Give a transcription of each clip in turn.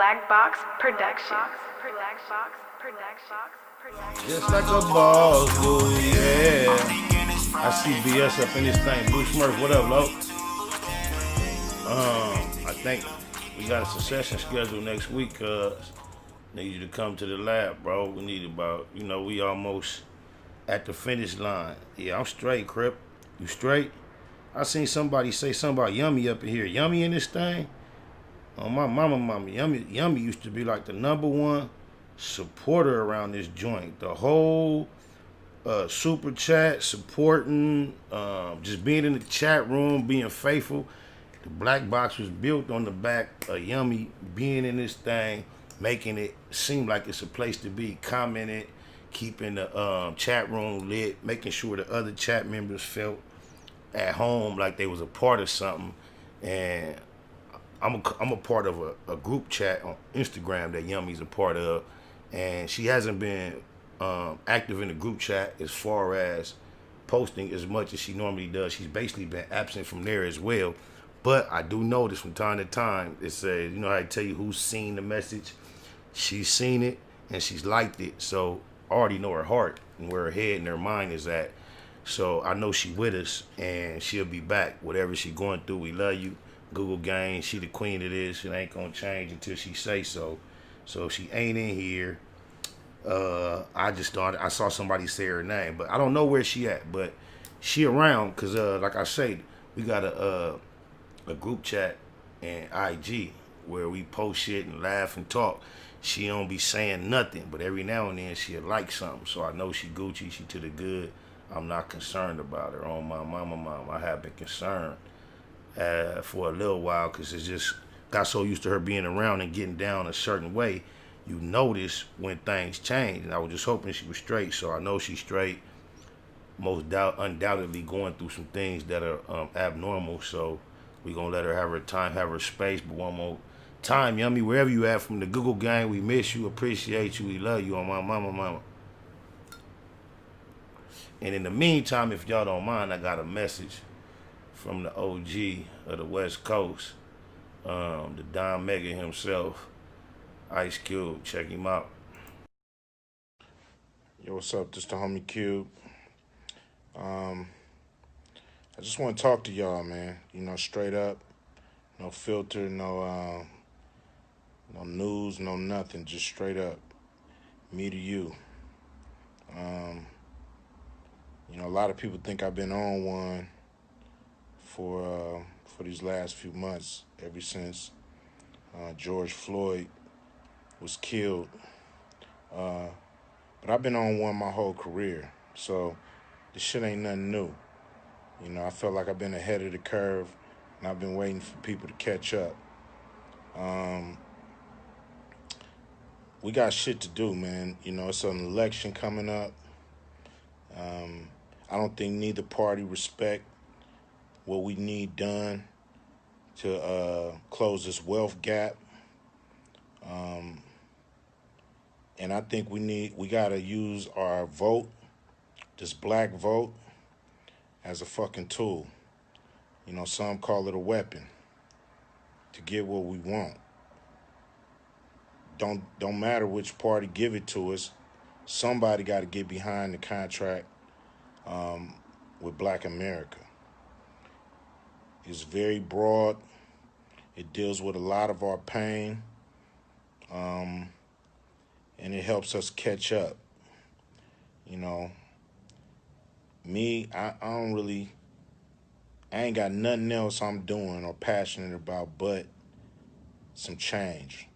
Black Box Productions. Just like a boss do, yeah. I see BS up in this thing. Blue Smurf, what up, Lo? I think we got a succession scheduled next week, cuz. Need you to come to the lab, bro. We need about, we almost at the finish line. Yeah, I'm straight, Crip. You straight? I seen somebody say something about Yummy up in here. Yummy in this thing? Oh, my mama, Yummy used to be like the #1 supporter around this joint. The whole super chat, supporting, just being in the chat room, being faithful. The black box was built on the back of Yummy being in this thing, making it seem like it's a place to be, commenting, keeping the chat room lit, making sure the other chat members felt at home like they was a part of something. And I'm a part of a group chat on Instagram that Yummy's a part of, and she hasn't been active in the group chat as far as posting as much as she normally does. She's basically been absent from there as well. But I do notice from time to time it says, how I tell you who's seen the message. She's seen it and she's liked it, so I already know her heart and where her head and her mind is at. So I know she with us and she'll be back. Whatever she going through, we love you. Google gang, she the queen of this. It ain't gonna change until she say so. So if she ain't in here, I just thought I saw somebody say her name, but I don't know where she at. But she around, cause like I say, we got a group chat and IG where we post shit and laugh and talk. She don't be saying nothing, but every now and then she'll like something. So I know she Gucci, she to the good. I'm not concerned about her. On my mama, I have been concerned for a little while, because it just got so used to her being around and getting down a certain way. You notice when things change, and I was just hoping she was straight. So I know she's straight. Undoubtedly going through some things that are abnormal. So we gonna let her have her time, have her space. But one more time, Yummy, wherever you at from the Google gang, we miss you, appreciate you, we love you. On my mama. And in the meantime, if y'all don't mind, I got a message from the OG of the West Coast, the Don Mega himself, Ice Cube. Check him out. Yo, what's up? This the homie Cube. I just want to talk to y'all, man. Straight up, no filter, no news, no nothing. Just straight up, me to you. A lot of people think I've been on one for these last few months, ever since George Floyd was killed. But I've been on one my whole career, so this shit ain't nothing new. I felt like I've been ahead of the curve, and I've been waiting for people to catch up. We got shit to do, man. It's an election coming up. I don't think neither party respect what we need done to close this wealth gap. And I think we gotta use our vote, this black vote, as a fucking tool. Some call it a weapon to get what we want. Don't matter which party give it to us. Somebody got to get behind the contract with Black America. It's very broad. It deals with a lot of our pain, and it helps us catch up. I ain't got nothing else I'm doing or passionate about but some change.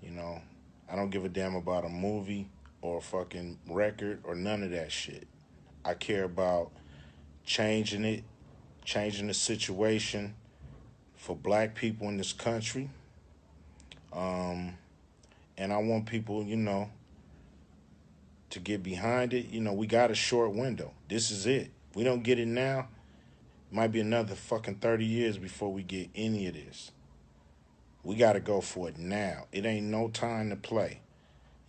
I don't give a damn about a movie or a fucking record or none of that shit. I care about changing the situation for black people in this country. And I want people, to get behind it. We got a short window. This is it. We don't get it now, it might be another fucking 30 years before we get any of this. We got to go for it now. It ain't no time to play.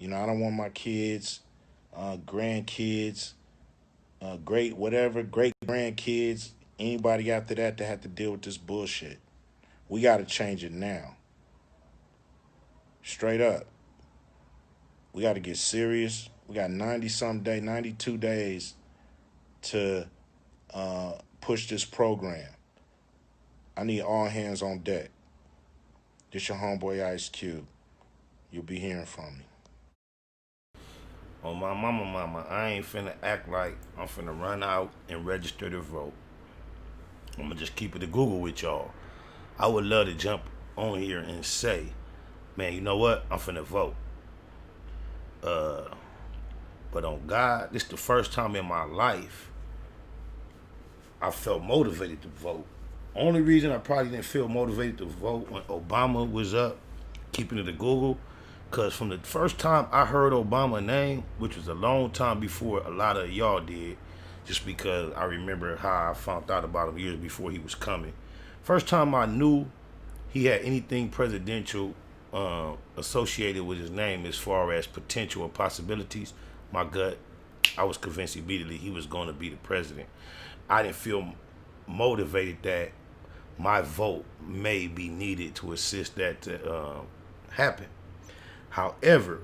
I don't want my kids, grandkids, great grandkids, anybody after that to have to deal with this bullshit. We got to change it now. Straight up. We got to get serious. We got 92 days to push this program. I need all hands on deck. This your homeboy Ice Cube. You'll be hearing from me. On my mama, I ain't finna act like I'm finna run out and register to vote. I'm gonna just keep it to Google with y'all. I would love to jump on here and say, man, you know what? I'm finna vote. But on God, this is the first time in my life I felt motivated to vote. Only reason I probably didn't feel motivated to vote when Obama was up, keeping it to Google, because from the first time I heard Obama's name, which was a long time before a lot of y'all did, just because I remember how I found out about him years before he was coming. First time I knew he had anything presidential associated with his name as far as potential or possibilities, my gut, I was convinced immediately he was going to be the president. I didn't feel motivated that my vote may be needed to assist that to happen. However,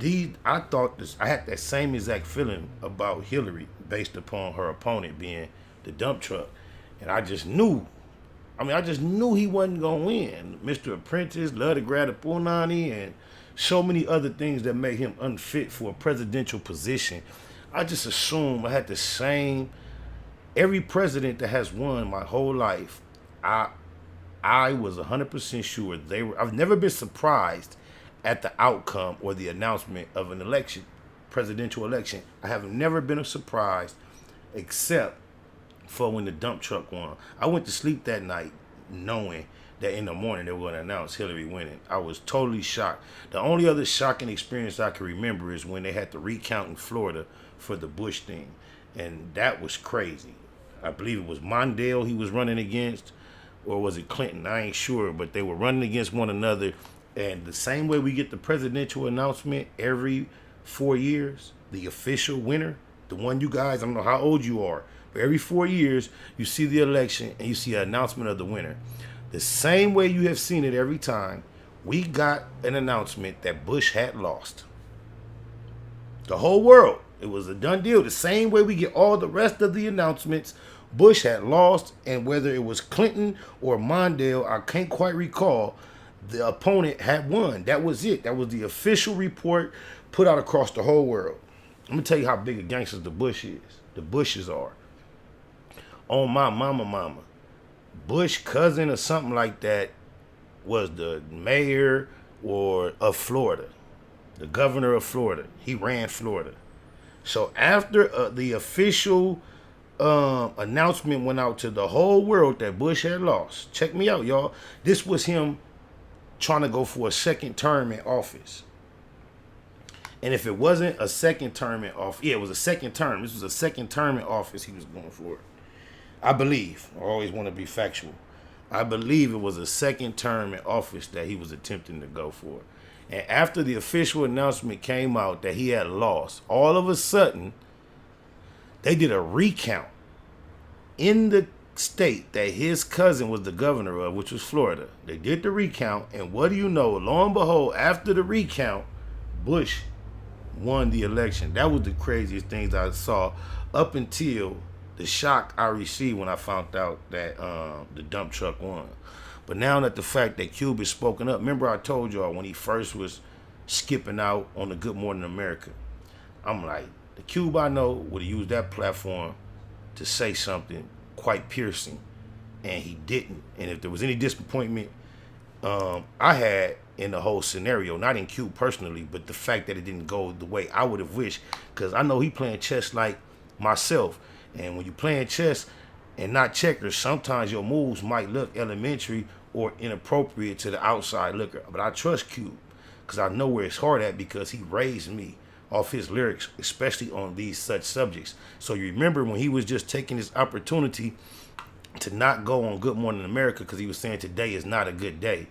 I thought I had that same exact feeling about Hillary based upon her opponent being the dump truck. And I just knew he wasn't going to win. Mr. Apprentice, love to grab the punani, and so many other things that made him unfit for a presidential position. I just assumed I had the same. Every president that has won my whole life, I was 100% sure they were. I've never been surprised at the outcome or the announcement of an election, presidential election. I have never been surprised except for when the dump truck won. I went to sleep that night knowing that in the morning they were going to announce Hillary winning. I was totally shocked. The only other shocking experience I can remember is when they had to recount in Florida for the Bush thing. And that was crazy. I believe it was Mondale he was running against, or was it Clinton? I ain't sure, but they were running against one another. And the same way we get the presidential announcement every 4 years, the official winner, the one you guys, I don't know how old you are, but every 4 years you see the election and you see an announcement of the winner. The same way you have seen it every time, we got an announcement that Bush had lost. The whole world, it was a done deal. The same way we get all the rest of the announcements, Bush had lost, and whether it was Clinton or Mondale, I can't quite recall, the opponent had won. That was it. That was the official report put out across the whole world. I'm going to tell you how big a gangster the Bushes are. On my mama. Bush cousin or something like that was the mayor of Florida, the governor of Florida. He ran Florida. So after the official announcement went out to the whole world that Bush had lost, check me out, y'all. This was him trying to go for a second term in office. And if it wasn't a second term in office, it was a second term. This was a second term in office he was going for. I believe. I always want to be factual. I believe it was a second term in office that he was attempting to go for. And after the official announcement came out that he had lost, all of a sudden, they did a recount in the state that his cousin was the governor of, which was Florida. They did the recount, and what do you know? Lo and behold, after the recount, Bush won the election. That was the craziest things I saw up until the shock I received when I found out that the dump truck won. But now that the fact that Cube is spoken up, remember I told y'all when he first was skipping out on the Good Morning America, I'm like, the Cube I know would have used that platform to say something quite piercing, and he didn't. And if there was any disappointment I had in the whole scenario, not in Cube personally, but the fact that it didn't go the way I would have wished, because I know he playing chess like myself. And when you're playing chess and not checkers, sometimes your moves might look elementary or inappropriate to the outside looker. But I trust Cube because I know where his heart at, because he raised me off his lyrics, especially on these such subjects. So you remember when he was just taking this opportunity to not go on Good Morning America because he was saying today is not a good day.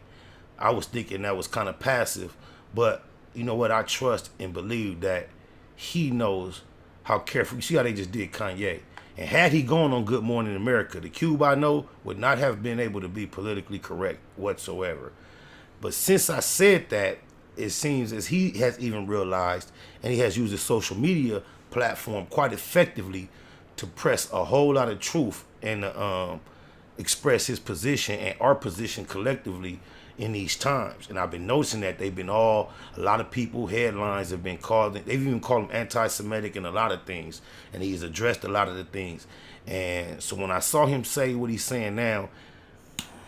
I was thinking that was kind of passive. But you know what? I trust and believe that he knows how careful. You see how they just did Kanye. And had he gone on Good Morning America, the Cube I know would not have been able to be politically correct whatsoever. But since I said that, it seems as he has even realized, and he has used his social media platform quite effectively to press a whole lot of truth and express his position and our position collectively in these times. And I've been noticing that they've been a lot of people, headlines have been called, they've even called him anti-Semitic and a lot of things, and he's addressed a lot of the things. And so when I saw him say what he's saying now,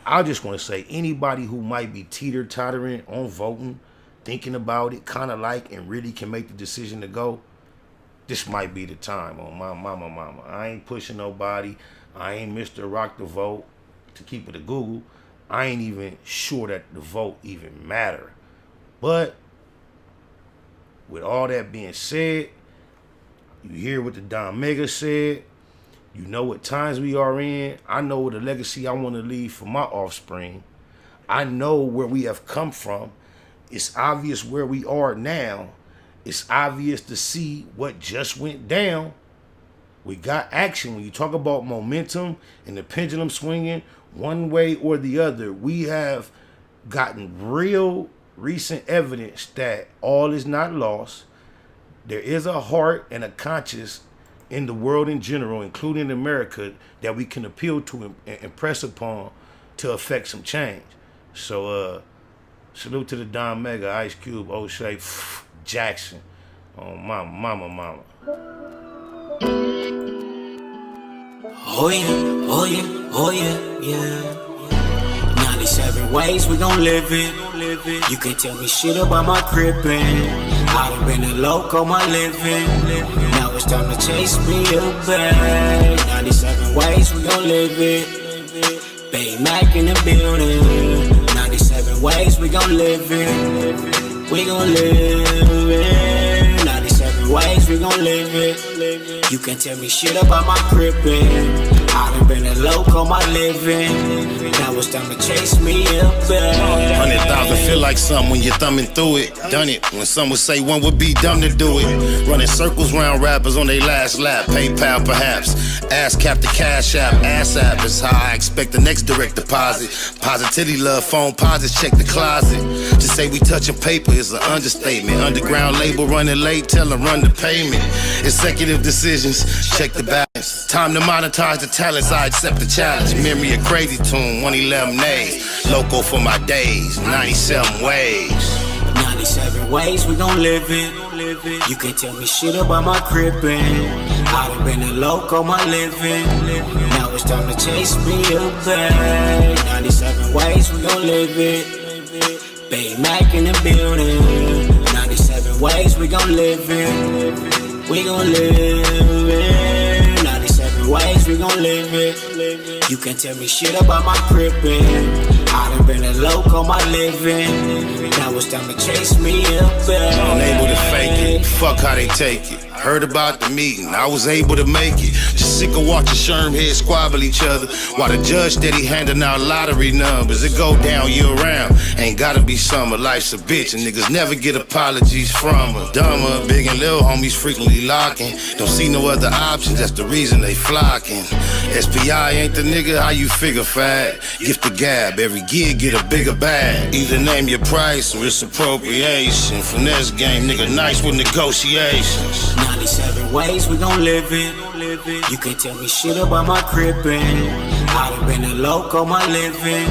I just want to say anybody who might be teeter-tottering on voting, thinking about it, kind of like, and really can make the decision to go, this might be the time. On my mama. I ain't pushing nobody. I ain't Mr. Rock the Vote, to keep it a Google. I ain't even sure that the vote even matter. But with all that being said, you hear what the Don Mega said. You know what times we are in. I know what the legacy I want to leave for my offspring. I know where we have come from. It's obvious where we are now. It's obvious to see what just went down. We got action. When you talk about momentum and the pendulum swinging one way or the other, we have gotten real recent evidence that all is not lost. There is a heart and a conscience in the world in general, including America, that we can appeal to and impress upon to affect some change. So salute to the Don Mega, Ice Cube, O'Shea, Jackson. Oh, mama. Oh yeah. 97 ways we gon' live it. You can tell me shit about my crippin'. I done been a loco my living. Now it's time to chase me a bag. 97 ways we gon' live it. Bay Mac in the building. 97 ways we gon' live it. We gon' live it. 97 ways we gon' live it. You can tell me shit about my crippin'. I done been a loco my living. Now it's time to chase me a bag. 100,000 feel like something when you're thumbing through it. Done it when some would say one would be dumb to do it. Running circles round rappers on their last lap. PayPal perhaps. Ass cap the cash app. Ass app is how I expect the next direct deposit. Positivity love phone posits check the closet. To say we touching paper is an understatement. Underground label running late, tell them run the payment. Executive decisions, check the balance. Time to monetize the talents, I accept the challenge. Memory a crazy tune, 111 days. Loco for my days, 97 ways. 97 ways we gon' live it. You can tell me shit about my crippin'. I done been a loco my living. Now it's time to chase me a bag. 97 ways we gon' live it. Bay Mac in the building. 97 ways we gon' live it. We gon' live it. 97 ways we gon' live it. You can tell me shit about my crippin'. I done been a loco my living. Now it's time to chase me a bag. Unable to fake it, fuck how they take it. Heard about the meeting, I was able to make it. Just sick of watching Sherm heads squabble each other while the judge steady handing out lottery numbers. It go down year round, ain't gotta be summer. Life's a bitch and niggas never get apologies from her. Dumber, big and little homies frequently locking. Don't see no other options, that's the reason they flocking. SPI ain't the nigga, how you figure fat? Gift the gab, every gig get a bigger bag. Either name your price or it's appropriation. Finesse game, nigga nice with negotiations. 97 ways we gon' live it. You can tell me shit about my crippin'. I done been a loco my living.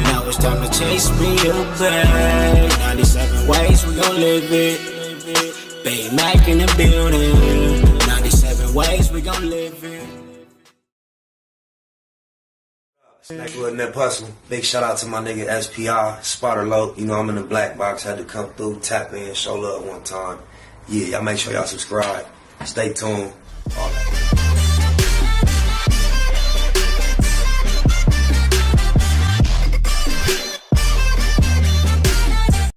Now it's time to chase me a bag. 97 ways we gon' live it. Bay Mac in the building. 97 ways we gon' live it. Next little Nip Hustle. Big shout out to my nigga SPI, Spotter Low. You know I'm in the black box, had to come through, tap in, show love one time. Yeah, y'all make sure y'all subscribe. Stay tuned. All that.